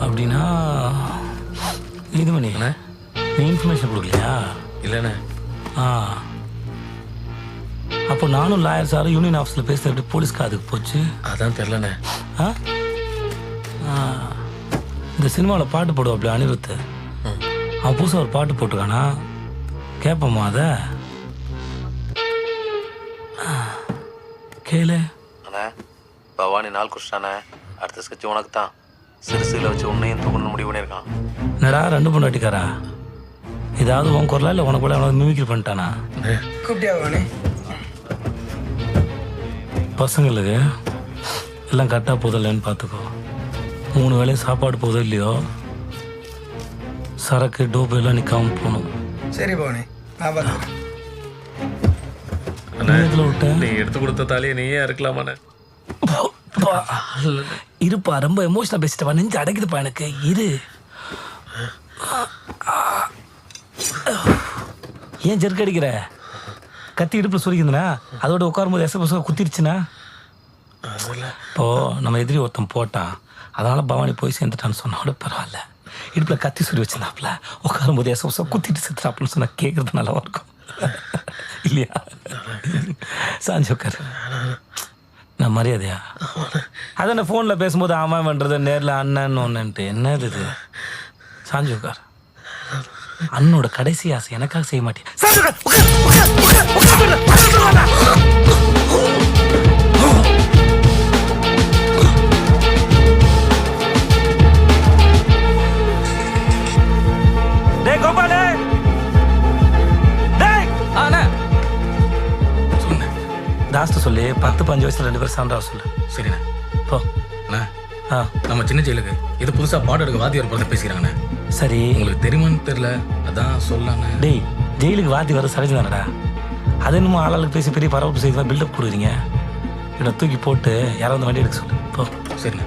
அப்படின்னா இது பண்ணி நீ இன்ஃபர்மேஷன் கொடுக்கலையா? இல்லைண்ணே. ஆ, அப்போ நானும் லாயர் சாரும் யூனியன் ஆஃபீஸில் பேசுறது எப்படி போலீஸ்க்கு அதுக்கு போச்சு? அதான் தெரிலண்ணே. ஆ ஆ, இந்த சினிமாவில் பாட்டு போடுவாப்ல அனிருத், அவன் புதுசாக ஒரு பாட்டு போட்டிருக்கானா, கேட்போமா அதை? கேளு. அண்ணே, பவானி நாள் குடிச்சிட்டானே, அடுத்த ஸ்கெட்ச் உனக்கு தான். சிறுசில் வச்சு உன்னையும் தூக்கணும்னு முடிவு பண்ணியிருக்கான். என்னடா ரெண்டு பொண்டாட்டிக்காரா? ஏதாவது உன் குரலா இல்லை உனக்கு கூட அவனை மிமிக்ரி பண்ணிட்டானா? கூப்பிட்டியா பவானி? பசங்களுக்கு எல்லாம் கரெக்டாக போதில்லைன்னு பார்த்துக்கோ. 3 வேளையும் சாப்பாடு போதோ இல்லையோ, சரக்கு டோப்பு எல்லாம் நிற்காம போகணும். சரி பவானி, நான் பார்த்துக்கிறேன். இதில் விட்ட நீ எடுத்து கொடுத்த தாலியை நீயே இருக்கலாமாண்ணே? இருப்பா, ரொம்ப எமோஷனல் பேசிட்டவா, நெஞ்சு அடைக்குதுப்பா எனக்கு. இரு. ஏன் ஜெர்க் அடிக்கிற? கத்தி இடுப்பில் சுரிக்குதுண்ணா, அதோட உட்காரும்போது எச குத்திருச்சுண்ணா. இப்போ நம்ம எதிரி ஒருத்தன் போட்டான், அதனால பவானி போய் சேர்ந்துட்டான்னு சொன்னோட பரவாயில்ல. இடுப்பில் கத்தி சுரி வச்சிருந்தாப்புல, உட்காரும்போது எச குத்திட்டு செத்துறாப்புன்னு சொன்னா கேட்கறது நல்லா இருக்கும் இல்லையா? சாஞ்சி உட்காரு. நான் மரியாதையா அதை நான் ஃபோனில் பேசும்போது ஆமாம் பண்ணுறது, நேரில் அண்ணன் ஒன்றுன்ட்டு என்ன இது? சாஞ்சி உட்கார். அண்ணனோட கடைசி ஆசை எனக்காக செய்ய மாட்டேன். டேய் கோபாலே, டேய் அண்ணா சொன்னேன். தாஸ்ட்டு சொல்லி 10-15 வயசுல 2 பேரும் சான்றா சொல்லு. சரிண்ணே. போ. அண்ணா, ஆ நம்ம சின்ன ஜெயிலுக்கு இது புதுசாக பாடம் எடுக்க வாத்தியார் பிறந்த பேசிக்கிறாங்கண்ணே. சரி. உங்களுக்கு தெரியுமான்னு தெரியல, அதான் சொல்லாண்ணே. டேய், ஜெயிலுக்கு வாத்தி வர சகஜம் தானடா. அது என்னமோ ஆளாளுக்கு பேசி பெரிய பரவப்பு செய்து பில்டப் கொடுக்குறீங்க. இவனை தூக்கி போட்டு யாராவது வண்டி எடுக்க சொல்லு. போ. சரிண்ணே.